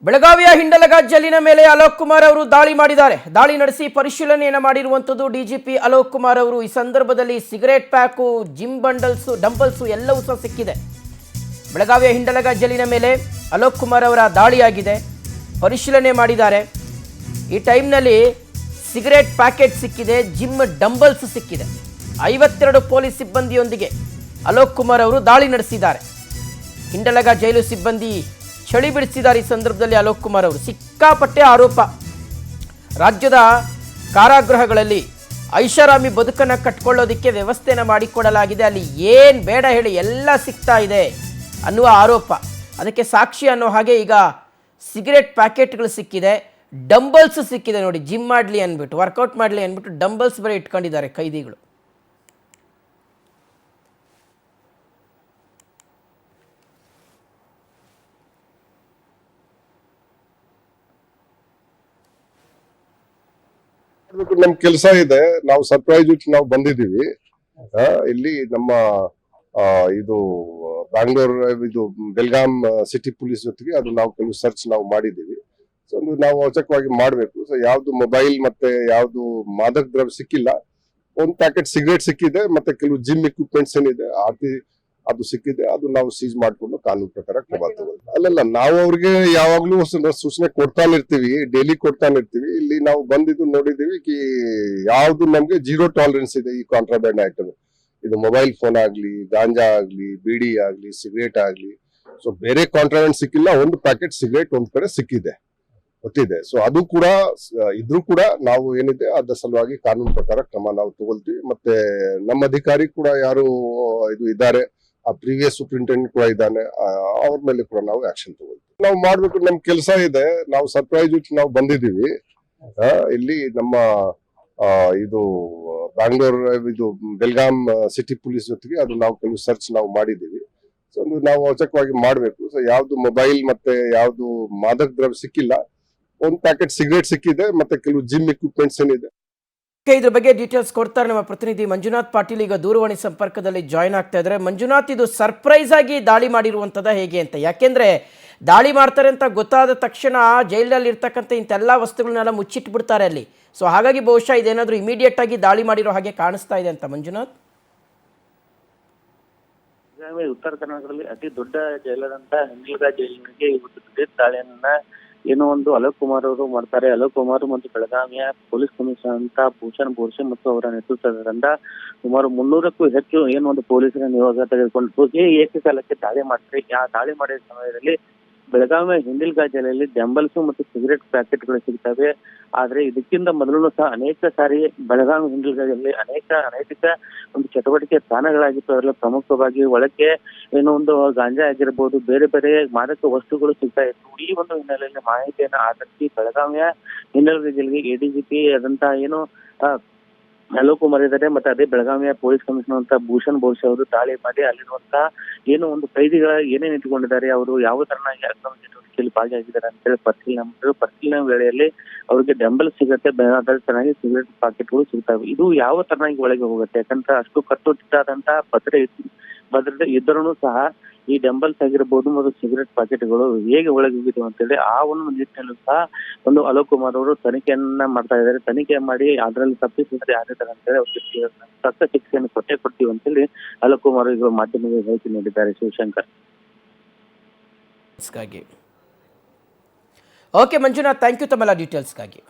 ಬೆಳಗಾವಿಯ ಹಿಂಡಲಗ ಜೈಲಿನ ಮೇಲೆ ಅಲೋಕ್ ಕುಮಾರ್ ಅವರು ದಾಳಿ ಮಾಡಿದ್ದಾರೆ. ದಾಳಿ ನಡೆಸಿ ಪರಿಶೀಲನೆಯನ್ನು ಮಾಡಿರುವಂಥದ್ದು ಡಿಜಿಪಿ ಅಲೋಕ್ ಕುಮಾರ್ ಅವರು. ಈ ಸಂದರ್ಭದಲ್ಲಿ ಸಿಗರೇಟ್ ಪ್ಯಾಕು, ಜಿಮ್ ಡಂಬಲ್ಸು ಎಲ್ಲವೂ ಸಹ ಸಿಕ್ಕಿದೆ. ಬೆಳಗಾವಿಯ ಹಿಂಡಲಗ ಜೈಲಿನ ಮೇಲೆ ಅಲೋಕ್ ಕುಮಾರ್ ಅವರ ದಾಳಿಯಾಗಿದೆ, ಪರಿಶೀಲನೆ ಮಾಡಿದ್ದಾರೆ. ಈ ಟೈಮ್ನಲ್ಲಿ ಸಿಗರೇಟ್ ಪ್ಯಾಕೆಟ್ ಸಿಕ್ಕಿದೆ, ಜಿಮ್ ಡಂಬಲ್ಸ್ ಸಿಕ್ಕಿದೆ. 52 ಪೊಲೀಸ್ ಸಿಬ್ಬಂದಿಯೊಂದಿಗೆ ಅಲೋಕ್ ಕುಮಾರ್ ಅವರು ದಾಳಿ ನಡೆಸಿದ್ದಾರೆ. ಹಿಂಡಲಗ ಜೈಲು ಸಿಬ್ಬಂದಿ ಚಳಿ ಬಿಡಿಸಿದ್ದಾರೆ. ಈ ಸಂದರ್ಭದಲ್ಲಿ ಅಲೋಕ್ ಕುಮಾರ್ ಅವರು ಸಿಕ್ಕಾಪಟ್ಟೆ ಆರೋಪ. ರಾಜ್ಯದ ಕಾರಾಗೃಹಗಳಲ್ಲಿ ಐಷಾರಾಮಿ ಬದುಕನ್ನು ಕಟ್ಕೊಳ್ಳೋದಕ್ಕೆ ವ್ಯವಸ್ಥೆಯನ್ನು ಮಾಡಿಕೊಡಲಾಗಿದೆ, ಅಲ್ಲಿ ಏನು ಬೇಡ ಹೇಳಿ ಎಲ್ಲ ಸಿಗ್ತಾ ಇದೆ ಅನ್ನುವ ಆರೋಪ. ಅದಕ್ಕೆ ಸಾಕ್ಷಿ ಅನ್ನೋ ಹಾಗೆ ಈಗ ಸಿಗರೇಟ್ ಪ್ಯಾಕೆಟ್ಗಳು ಸಿಕ್ಕಿದೆ, ಡಂಬಲ್ಸ್ ಸಿಕ್ಕಿದೆ. ನೋಡಿ, ಜಿಮ್ ಮಾಡಲಿ ಅಂದ್ಬಿಟ್ಟು, ವರ್ಕೌಟ್ ಮಾಡಲಿ ಅಂದ್ಬಿಟ್ಟು ಡಂಬಲ್ಸ್ ಬರೀ ಇಟ್ಕೊಂಡಿದ್ದಾರೆ ಕೈದಿಗಳು. ನಮ್ ಕೆಲಸ ಇದೆ, ನಾವು ಸರ್ಪ್ರೈಸ್ ನಾವು ಬಂದಿದ್ದೀವಿ. ಇಲ್ಲಿ ನಮ್ಮ ಇದು ಬ್ಯಾಂಗ್ಳೂರ್ ಇದು ಬೆಲ್ಗಾಂ ಸಿಟಿ ಪೊಲೀಸ್ ಜೊತೆಗೆ ಅದು ನಾವು ಕೆಲವು ಸರ್ಚ್ ನಾವು ಮಾಡಿದ್ದೀವಿ. ಸೊ ನಾವು ಅವಶ್ಯಕವಾಗಿ ಮಾಡಬೇಕು. ಸೊ ಯಾವ್ದು ಮೊಬೈಲ್ ಮತ್ತೆ ಯಾವ್ದು ಮಾದಕ ದ್ರವ್ಯ ಸಿಕ್ಕಿಲ್ಲ. ಒಂದು ಪ್ಯಾಕೆಟ್ ಸಿಗರೇಟ್ ಸಿಕ್ಕಿದೆ, ಮತ್ತೆ ಕೆಲವು ಜಿಮ್ ಎಕ್ವಿಪ್ಮೆಂಟ್ಸ್ ಏನಿದೆ ಅದು ಸಿಕ್ಕಿದೆ. ಅದು ನಾವು ಸೀಸ್ ಮಾಡ್ಕೊಂಡು ಕಾನೂನು ಪ್ರಕಾರ ಕ್ರಮ ತಗೊಳ್ತೀವಿ. ಅಲ್ಲಲ್ಲ, ನಾವು ಅವ್ರಿಗೆ ಯಾವಾಗ್ಲೂ ಸೂಚನೆ ಕೊಡ್ತಾನೆ ಇರ್ತೀವಿ, ಡೈಲಿ ಕೊಡ್ತಾನೆ ಇರ್ತೀವಿ. ಇಲ್ಲಿ ನಾವು ಬಂದಿದ್ದು ನೋಡಿದೀವಿ ಕಿ ಯಾವ್ದು ನಮ್ಗೆ 0 ಟಾಲರೆನ್ಸ್ ಇದೆ ಈ ಕಾಂಟ್ರಾಬ್ಯಾಂಡ್ ಐಟಮ್. ಇದು ಮೊಬೈಲ್ ಫೋನ್ ಆಗ್ಲಿ, ಗಾಂಜಾ ಆಗ್ಲಿ, ಬೀಡಿ ಆಗ್ಲಿ, ಸಿಗರೇಟ್ ಆಗ್ಲಿ. ಸೊ ಬೇರೆ ಕಾಂಟ್ರಾಬ್ಯಾಂಡ್ ಸಿಕ್ಕಿಲ್ಲ. ಒಂದು ಪ್ಯಾಕೆಟ್ ಸಿಗರೇಟ್ ಒಂದ್ ಕಡೆ ಸಿಕ್ಕಿದೆ, ಗೊತ್ತಿದೆ. ಸೊ ಅದು ಕೂಡ ಇದ್ರೂ ಕೂಡ ನಾವು ಏನಿದೆ ಅದ್ರ ಸಲುವಾಗಿ ಕಾನೂನು ಪ್ರಕಾರ ಕ್ರಮ ನಾವು ತಗೊಳ್ತೀವಿ. ಮತ್ತೆ ನಮ್ಮ ಅಧಿಕಾರಿ ಕೂಡ ಯಾರು ಇದು ಇದ್ದಾರೆ, ಆ ಪ್ರೀವಿಯಸ್ ಸೂಪರಿಂಟೆಂಡೆಂಟ್ ಕೂಡ ಇದ್ದಾನೆ, ಅವ್ರ ಮೇಲೆ ಕೂಡ ನಾವು ಆಕ್ಷನ್ ತಗೊಳ್ತೀವಿ. ನಾವು ಮಾಡ್ಬೇಕು, ನಮ್ ಕೆಲಸ ಇದೆ. ನಾವು ಸರ್ಪ್ರೈಸ್ ನಾವು ಬಂದಿದ್ದೀವಿ. ಇಲ್ಲಿ ನಮ್ಮ ಇದು ಬ್ಯಾಂಗ್ಳೂರ್ ಇದು ಬೆಲ್ಗಾಂ ಸಿಟಿ ಪೊಲೀಸ್ ಜೊತೆಗೆ ಅದು ನಾವು ಕೆಲವು ಸರ್ಚ್ ನಾವು ಮಾಡಿದ್ದೀವಿ. ಸೊ ನಾವು ಅವಶ್ಯಕವಾಗಿ ಮಾಡಬೇಕು. ಸೊ ಯಾವ್ದು ಮೊಬೈಲ್ ಮತ್ತೆ ಯಾವ್ದು ಮಾದಕ ದ್ರವ್ಯ ಸಿಕ್ಕಿಲ್ಲ. ಒಂದು ಪ್ಯಾಕೆಟ್ ಸಿಗರೇಟ್ ಸಿಕ್ಕಿದೆ, ಮತ್ತೆ ಕೆಲವು ಜಿಮ್ ಎಕ್ವಿಪ್ಮೆಂಟ್ಸ್ ಏನಿದೆ. ಇದ್ರ ಬಗ್ಗೆ ಡೀಟೇಲ್ಸ್ ಕೊಡ್ತಾರೆ ನಮ್ಮ ಪ್ರತಿನಿಧಿ ಮಂಜುನಾಥ್ ಪಾಟೀಲ್. ಈಗ ದೂರವಾಣಿ ಸಂಪರ್ಕದಲ್ಲಿ ಜಾಯ್ನ್ ಆಗ್ತಾ ಇದ್ದಾರೆ. ಮಂಜುನಾಥ್, ಇದು ಸರ್ಪ್ರೈಸ್ ಆಗಿ ದಾಳಿ ಮಾಡಿರುವಂಥದ್ದು ಹೇಗೆ ಅಂತ? ಯಾಕೆಂದ್ರೆ ದಾಳಿ ಮಾಡ್ತಾರೆ ಅಂತ ಗೊತ್ತಾದ ತಕ್ಷಣ ಜೈಲಲ್ಲಿ ಇರ್ತಕ್ಕಂಥ ಇಂಥೆಲ್ಲ ವಸ್ತುಗಳನ್ನೆಲ್ಲ ಮುಚ್ಚಿಟ್ಬಿಡ್ತಾರೆ ಅಲ್ಲಿ. ಸೊ ಹಾಗಾಗಿ ಬಹುಶಃ ಇದೇನಾದರೂ ಇಮಿಡಿಯೇಟ್ ಆಗಿ ದಾಳಿ ಮಾಡಿರೋ ಹಾಗೆ ಕಾಣಿಸ್ತಾ ಇದೆ ಅಂತ ಮಂಜುನಾಥ್. ಉತ್ತರ ಕರ್ನಾಟಕದಲ್ಲಿ ಅತಿ ದೊಡ್ಡ ಜೈಲದಂತ ಹಿಂಡಲಗ ಜೈಲಿಗೆ ಇವತ್ತು ದಿಢೀರ್ ದಾಳಿಯನ್ನ ಏನೋ ಒಂದು ಅಲೋಕ್ ಕುಮಾರ್ ಅವರು ಮಾಡ್ತಾರೆ. ಅಲೋಕ್ ಕುಮಾರ್ ಮತ್ತು ಬೆಳಗಾವಿಯ ಪೊಲೀಸ್ ಕಮಿಷನರ್ ಅಂತ ಭೂಷಣ್ ಬೋರ್ಸೆ ಮತ್ತು ಅವರ ನೇತೃತ್ವದಿಂದ ಸುಮಾರು 300ಕ್ಕೂ ಹೆಚ್ಚು ಏನು ಒಂದು ಪೊಲೀಸರ ನಿಯೋಗ ತೆಗೆದುಕೊಂಡು ಏಕಕಾಲಕ್ಕೆ ದಾಳಿ ಮಾಡ್ತಾರೆ. ಆ ದಾಳಿ ಮಾಡಿದ ಸಮಯದಲ್ಲಿ ಬೆಳಗಾವಿಯ ಹಿಂಡಲಗ ಜೈಲಲ್ಲಿ ಡಂಬಲ್ಸ್ ಮತ್ತು ಸಿಗರೇಟ್ ಪ್ಯಾಕೆಟ್ಗಳು ಸಿಗ್ತವೆ. ಆದ್ರೆ ಇದಕ್ಕಿಂತ ಮೊದಲು ಸಹ ಅನೇಕ ಸಾರಿ ಬೆಳಗಾವಿ ಹಿಂಡಲಗದಲ್ಲಿ ಅನೈತಿಕ ಒಂದು ಚಟುವಟಿಕೆ ತಾಣಗಳಾಗಿತ್ತು. ಅದರಲ್ಲಿ ಪ್ರಮುಖವಾಗಿ ಒಳಕ್ಕೆ ಏನೋ ಒಂದು ಗಾಂಜಾ ಆಗಿರ್ಬೋದು, ಬೇರೆ ಬೇರೆ ಮಾದಕ ವಸ್ತುಗಳು ಸಿಗ್ತಾ ಇತ್ತು. ಈ ಒಂದು ಹಿನ್ನೆಲೆಯಲ್ಲಿ ಮಾಹಿತಿಯನ್ನು ಆಧರಿಸಿ ಬೆಳಗಾವಿಯ ಹಿಂಡಲಗ ಜೈಲಿಗೆ ಎಡಿಜಿಪಿ ಆದಂತಹ ಏನು ಅಲೋಕ್ ಕುಮಾರ್ ಇದ್ದಾರೆ, ಮತ್ತೆ ಅದೇ ಬೆಳಗಾವಿಯ ಪೊಲೀಸ್ ಕಮಿಷನರ್ ಅಂತ ಭೂಷಣ್ ಬೋರ್ಸೆ ಅವರು ದಾಳಿ ಮಾಡಿ ಅಲ್ಲಿರುವಂತಹ ಏನು ಒಂದು ಕೈದಿಗಳ ಏನೇನು ಇಟ್ಟುಕೊಂಡಿದ್ದಾರೆ, ಅವರು ಯಾವ ತರನಾಗಿ ಅಕ್ರಮ ಚಟುವಟಿಕೆಯಲ್ಲಿ ಭಾಗಿಯಾಗಿದ್ದಾರೆ ಅಂತ ಹೇಳಿ ಪರಿಶೀಲನೆ ವೇಳೆಯಲ್ಲಿ ಅವರಿಗೆ ಡಂಬಲ್ ಸಿಗುತ್ತೆ, ಅದ್ರ ಚೆನ್ನಾಗಿ ಸಿಗರೇಟ್ ಪ್ಯಾಕೆಟ್ಗಳು ಸಿಗ್ತವೆ. ಇದು ಯಾವ ತರನಾಗಿ ಒಳಗೆ ಹೋಗುತ್ತೆ? ಯಾಕಂದ್ರೆ ಅಷ್ಟು ಕಟ್ಟುನಿಟ್ಟಾದಂತಹ ಭದ್ರತೆ ಇದ್ರೂ ಸಹ ಈ ಡಂಬಲ್ಸ್ ಆಗಿರ್ಬೋದು ಮತ್ತು ಸಿಗರೇಟ್ ಪ್ಯಾಕೆಟ್ಗಳು ಹೇಗೆ ಒಳಗೆ ಹೋಗಿದ್ವು ಅಂತೇಳಿ ಆ ಒಂದು ನಿಟ್ಟಿನಲ್ಲೂ ಸಹ ಒಂದು ಅಲೋಕ್ ಕುಮಾರ್ ಅವರು ತನಿಖೆಯನ್ನ ಮಾಡ್ತಾ ಇದ್ದಾರೆ. ತನಿಖೆ ಮಾಡಿ ಅದರಲ್ಲಿ ತಪ್ಪಿಸಿದ್ರೆ ಯಾರಿದ್ದಾರೆ ಅಂತೇಳಿ ಅವ್ರಿಗೆ ಸತ್ತ ಶಿಕ್ಷೆಯನ್ನು ಕೊಡ್ತೀವಿ ಅಂತೇಳಿ ಅಲೋಕ್ ಕುಮಾರ್ ಈಗ ಮಾಧ್ಯಮಗಳಿಗೆ ಹೇಳಿಕೆ ನೀಡಿದ್ದಾರೆ. Shivashankar. Okay Manjunath, thank you ತಮ್ಮೆಲ್ಲ ಡೀಟೇಲ್ಸ್ಗಾಗಿ.